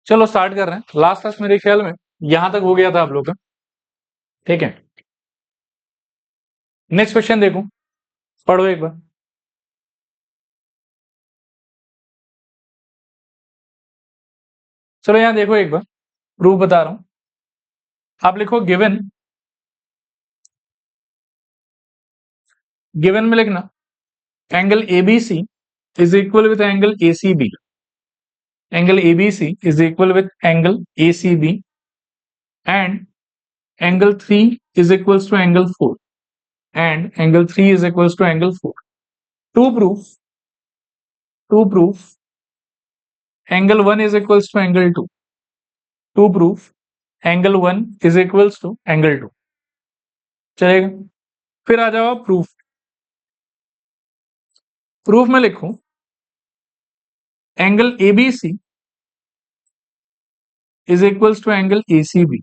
चलो स्टार्ट कर रहे हैं। लास्ट क्लास मेरे ख्याल में यहां तक हो गया था आप लोग का, ठीक है। नेक्स्ट क्वेश्चन देखो, पढ़ो एक बार। चलो यहां देखो एक बार, प्रूफ बता रहा हूं। आप लिखो गिवन, गिवन में लिखना angle ABC is equal with angle ACB, angle ABC is equal with angle ACB and angle 3 is equals to angle 4 and angle 3 is equals to angle 4. To prove angle 1 is equals to angle 2. To prove angle 1 is equals to angle 2. चलेगा। फिर आ जाओ proof. Proof में लिखो angle ABC is equals to angle ACB,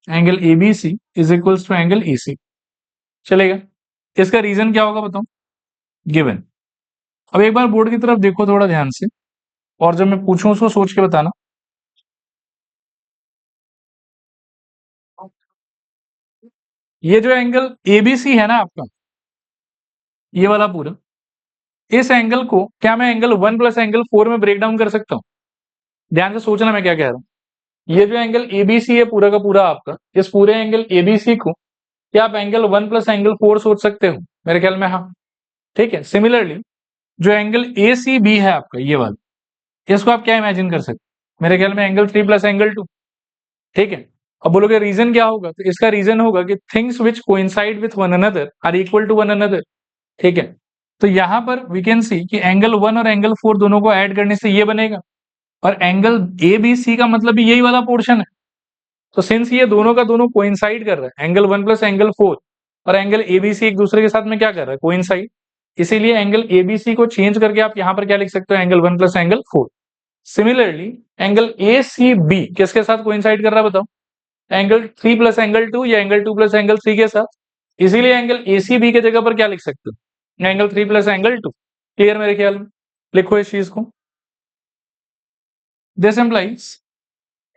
angle ABC is equals to angle AC. चलेगा। इसका reason क्या होगा बताओ, गिवन। अब एक बार बोर्ड की तरफ देखो थोड़ा ध्यान से, और जब मैं पूछूं उसको सोच के बताना। ये जो एंगल एबीसी है ना आपका, ये वाला पूरा, इस एंगल को क्या मैं एंगल 1 प्लस एंगल 4 में ब्रेक डाउन कर सकता हूं? ध्यान से सोचना मैं क्या कह रहा हूं। ये जो एंगल एबीसी है पूरा का पूरा आपका, इस पूरे एंगल एबीसी को क्या आप एंगल 1 प्लस एंगल 4 सोच सकते हो? मेरे ख्याल में हाँ, ठीक है। सिमिलरली जो एंगल ए सी बी है आपका, ये वाला, इसको आप क्या इमेजिन कर सकते हो? मेरे ख्याल में एंगल 3 प्लस एंगल 2, ठीक है। अब बोलोगे रीजन क्या होगा, तो इसका रीजन होगा कि things which coincide with one another are equal to one another, ठीक है। तो यहां पर वी कैन सी कि एंगल 1 और एंगल 4 दोनों को ऐड करने से ये बनेगा, और एंगल ए बी सी का मतलब भी यही वाला पोर्शन है। तो सिंस ये दोनों का दोनों कोइंसाइड कर रहा है, एंगल 1 प्लस एंगल 4 और एंगल एबीसी एक दूसरे के साथ में क्या कर रहा है, कोइंसाइड, इसीलिए एंगल एबीसी को चेंज करके आप यहां पर क्या लिख सकते हो, angle 1 plus angle 4। Similarly angle A C B किसके साथ कोइंसाइड कर रहा है बताओ, एंगल 3 प्लस एंगल 2 या एंगल 2 प्लस एंगल 3 के साथ, इसीलिए एंगल ए सी बी के जगह पर क्या लिख सकते हो, एंगल 3 प्लस एंगल 2। क्लियर मेरे ख्याल में? लिखो इस चीज को। दिस एम्प्लाइज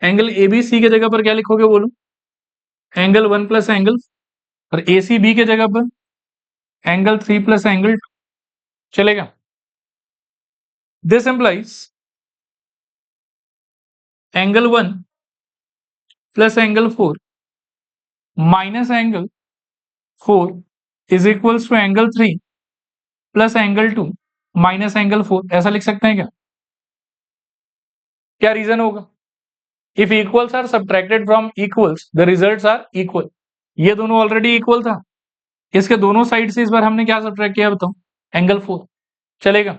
एंगल एबीसी के जगह पर क्या लिखोगे बोलो, एंगल 1 प्लस एंगल, और ए सी बी के जगह पर एंगल 3 प्लस एंगल 2। चलेगा। This implies angle 1 plus angle 4 minus angle 4 is equals to angle 3 plus angle 2 minus angle 4। ऐसा लिख सकते हैं क्या? क्या रीजन होगा? If equals are subtracted from equals the results are equal. ये दोनों ऑलरेडी इक्वल था, इसके दोनों साइड से इस बार हमने क्या सब्ट्रैक्ट किया बताओ, एंगल 4। चलेगा।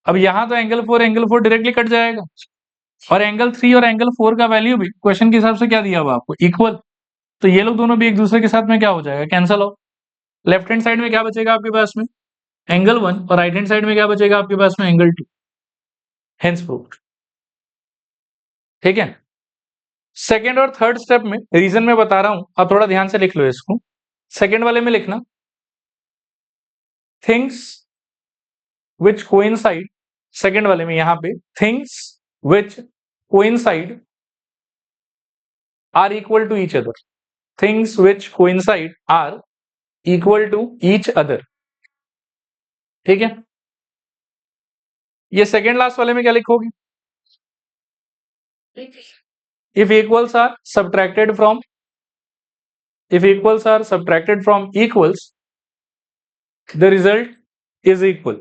अब यहां तो एंगल 4 डायरेक्टली कट जाएगा, और एंगल 3 और एंगल 4 का वैल्यू भी क्वेश्चन के हिसाब से क्या दिया हुआ आपको, इक्वल। तो ये लोग दोनों भी एक दूसरे के साथ में क्या हो जाएगा, कैंसल हो। लेफ्ट हैंड साइड में क्या बचेगा आपके पास में, एंगल 1, और राइट हैंड साइड में क्या बचेगा आपके पास में, एंगल 2। Hence proved. ठीक है। सेकेंड और थर्ड स्टेप में रीजन में बता रहा हूं, आप थोड़ा ध्यान से लिख लो इसको। सेकेंड वाले में लिखना थिंग्स विच कोइंसाइड, सेकेंड वाले में यहां पे things which coincide are equal to each other, things which coincide are equal to each other. ठीक है। ये सेकेंड लास्ट वाले में क्या लिखोगे, if equals are subtracted from, if equals are subtracted from equals the result is equal,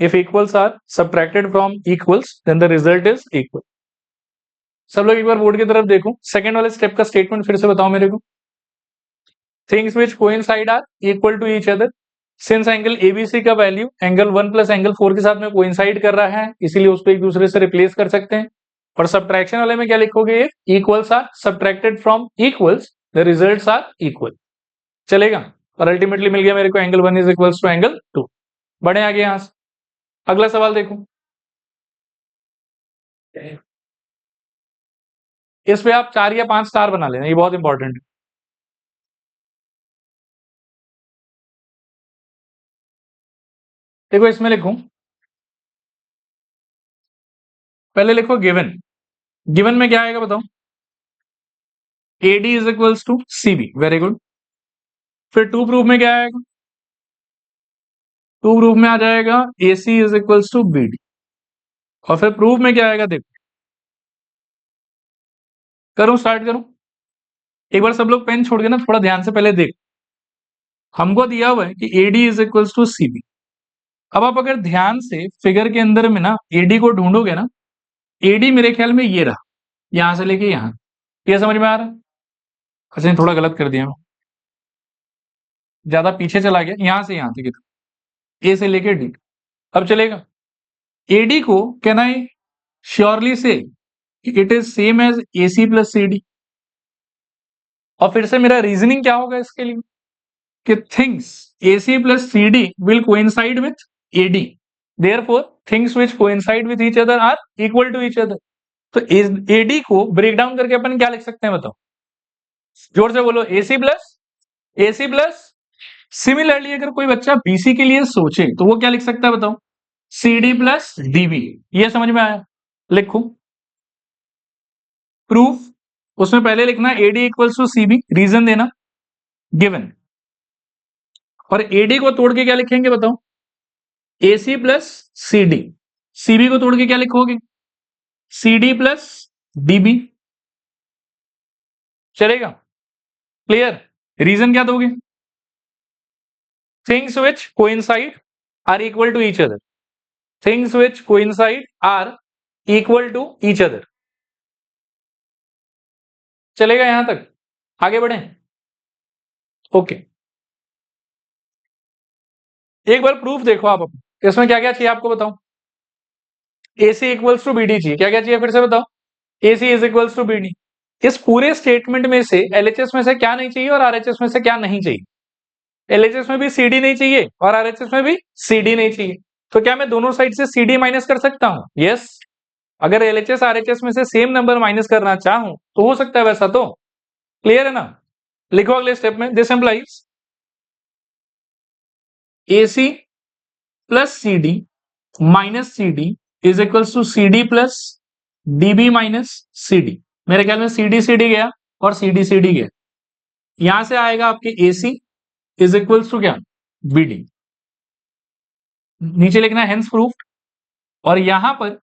if equals are subtracted from equals then the result is equal। सब लोग एक बार बोर्ड की तरफ देखो, सेकंड वाले स्टेप का स्टेटमेंट फिर से बताओ मेरे को। Things which coincide are equal to each other, since angle ABC का वैल्यू एंगल 1 प्लस एंगल 4 के साथ में कोइंसाइड कर रहा है, इसीलिए उसको एक दूसरे से रिप्लेस कर सकते हैं। और सब्ट्रैक्शन वाले में क्या लिखोगे, equals are subtracted from equals the results are equal. चलेगा। और अल्टीमेटली मिल गया मेरे को angle 1 is equals to angle 2। बढ़े आगे यहां से। अगला सवाल देखो, इस पे आप 4 या 5 स्टार बना लेना, ये बहुत इंपॉर्टेंट है। देखो इसमें लिखूं, पहले लिखो गिवन, गिवन में क्या आएगा बताओ? AD is equals to CB, very good. फिर टू प्रूफ में क्या आएगा? टू प्रूफ में आ जाएगा AC is equals to BD। और फिर प्रूफ में क्या आएगा देखो, करूं स्टार्ट करूं? एक बार सब लोग पेन छोड़ के ना थोड़ा ध्यान से पहले देख। हमको दिया हुआ है कि AD is equals to CB। अब आप अगर ध्यान से फिगर के अंदर में ना AD को ढूंढोगे ना, AD मेरे ख्याल में ये रहा, यहां से लेके यहां। ये समझ में आ रहा है? अच्छा थोड़ा गलत कर दिया मैं, ज्यादा पीछे चला गया, यहां से यहां तक, A से लेके D। अब चलेगा? AD को कैन आई श्योरली से it is same as AC plus CD। और फिर से मेरा रीजनिंग क्या होगा इसके लिए कि things AC plus CD will coincide with AD, therefore things which coincide with each other are equal to each other. तो AD को ब्रेक डाउन करके अपन क्या लिख सकते हैं बताओ? जोर से बोलो, AC प्लस। सिमिलरली अगर कोई बच्चा BC के लिए सोचे तो वो क्या लिख सकता है बताओ? CD plus DB। ये समझ में आया? लिखो प्रूफ, उसमें पहले लिखना AD equals to CB, reason देना गिवन। और AD को तोड़ के क्या लिखेंगे बताओ? AC plus CD। CB को तोड़ के क्या लिखोगे? CD plus DB। चलेगा? क्लियर? रीजन क्या दोगे? Things which coincide are equal to each other. Things which coincide are equal to each other. चलेगा यहां तक? आगे बढ़े? ओके। एक बार प्रूफ देखो आप अपने, इसमें क्या क्या चाहिए आपको बताओ? AC इक्वल्स टू BD चाहिए। क्या क्या चाहिए फिर से बताओ? AC is equals to BD। इस पूरे स्टेटमेंट में से LHS में से क्या नहीं चाहिए और RHS में से क्या नहीं चाहिए? LHS में भी CD नहीं चाहिए और RHS में भी CD नहीं चाहिए। तो क्या मैं दोनों साइड से CD माइनस कर सकता हूं? यस। अगर LHS RHS में से सेम नंबर माइनस करना चाहूं तो हो सकता है वैसा। तो क्लियर है ना? लिखो अगले स्टेप में, this implies AC plus CD minus CD is equals to CD plus DB minus CD। मेरे ख्याल में CD CD गया और CD CD गया। यहां से आएगा आपके AC इज इक्वल्स टू क्या? BD। नीचे लिखना हेंस प्रूफ। और यहां पर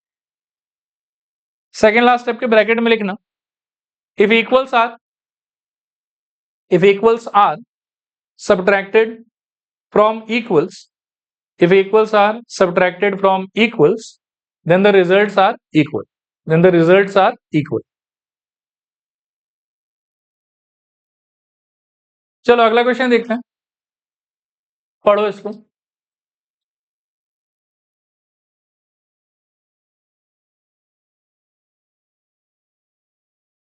सेकेंड लास्ट स्टेप के ब्रैकेट में लिखना if equals are subtracted from equals, if equals are subtracted from equals then the results are equal। चलो अगला क्वेश्चन देखते हैं, पढ़ो इसको।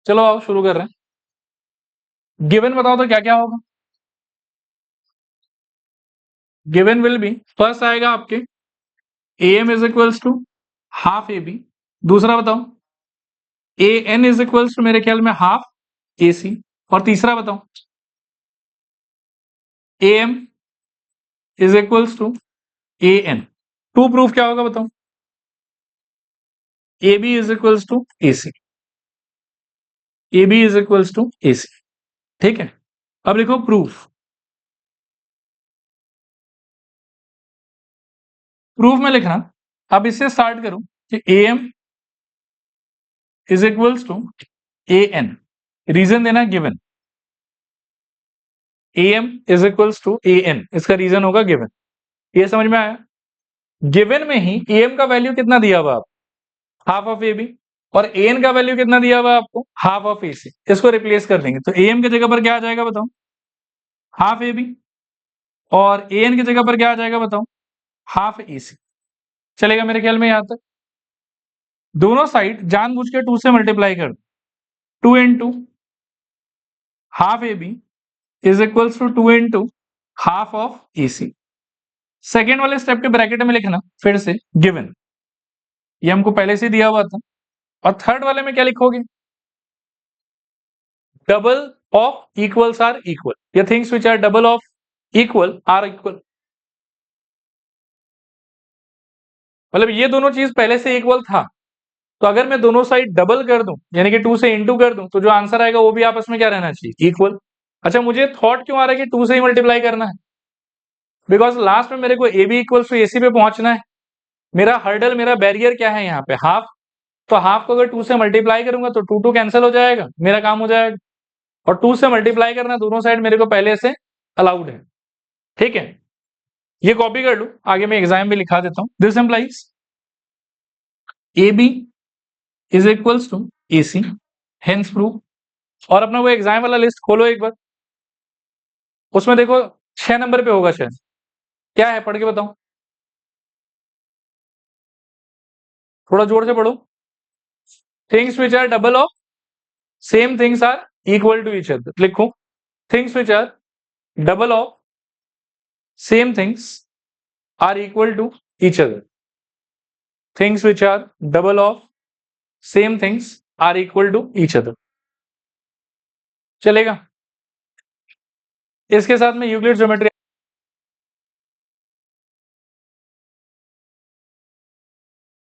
चलो आओ शुरू कर रहे हैं। गिवन बताओ तो क्या क्या होगा? गिवन विल बी, फर्स्ट आएगा आपके AM is equals to half AB। दूसरा बताओ AN इज इक्वल्स टू मेरे ख्याल में हाफ AC। और तीसरा बताओ AM is equals to AN। To proof क्या होगा बताओ? AB is equals to AC। AB is equals to AC। ठीक है, अब लिखो प्रूफ। प्रूफ में लिखना, अब इससे स्टार्ट करो कि AM is equals to AN, reason देना given. AM is equals to AN, इसका रीजन होगा गिवन। ये समझ में आया? गिवन में ही AM का वैल्यू कितना दिया हुआ आप? Half of AB। और AN का वैल्यू कितना दिया हुआ आपको? Half of AC। इसको रिप्लेस कर देंगे तो AM की जगह पर क्या आ जाएगा बताओ? Half AB। और AN की जगह पर क्या आ जाएगा बताओ? Half AC। चलेगा मेरे ख्याल में यहां तक? दोनों साइड जानबूझ के 2 से मल्टीप्लाई कर, 2 into half AB is equals to 2 into half of AC। Second वाले स्टेप के ब्रैकेट में लिखना फिर से गिवन, ये हमको पहले से दिया हुआ था। और थर्ड वाले में क्या लिखोगे? Double of equals are equal, या things which are double of equal are equal. मतलब ये दोनों चीज पहले से इक्वल था तो अगर मैं दोनों साइड डबल कर दूं यानी कि 2 से इंटू कर दूं तो जो आंसर आएगा वो भी आपस में क्या रहना चाहिए, इक्वल। अच्छा, मुझे थॉट क्यों आ रहा है कि 2 से ही मल्टीप्लाई करना है? बिकॉज लास्ट में मेरे को A B equals to AC पे पहुंचना है। मेरा हर्डल, मेरा बैरियर क्या है यहाँ पे, हाफ। तो हाफ को अगर 2 से मल्टीप्लाई करूंगा तो 2 2 कैंसिल हो जाएगा, मेरा काम हो जाएगा। और 2 से मल्टीप्लाई करना दोनों साइड मेरे को पहले से अलाउड है। ठीक है, ये कॉपी कर लू, आगे मैं एग्जाम में लिखा देता हूं। This implies AB is equals to AC, hence prove. और अपना वो एग्जाम वाला लिस्ट खोलो एक बार, उसमें देखो 6 नंबर पे होगा शायद, क्या है पढ़ के बताओ, थोड़ा जोर से पढ़ो। Things which are double of same things are equal to each other. लिखो, things which are double of same things are equal to each other. Things which are double of same things are equal to each other. चलेगा? इसके साथ में Euclid geometry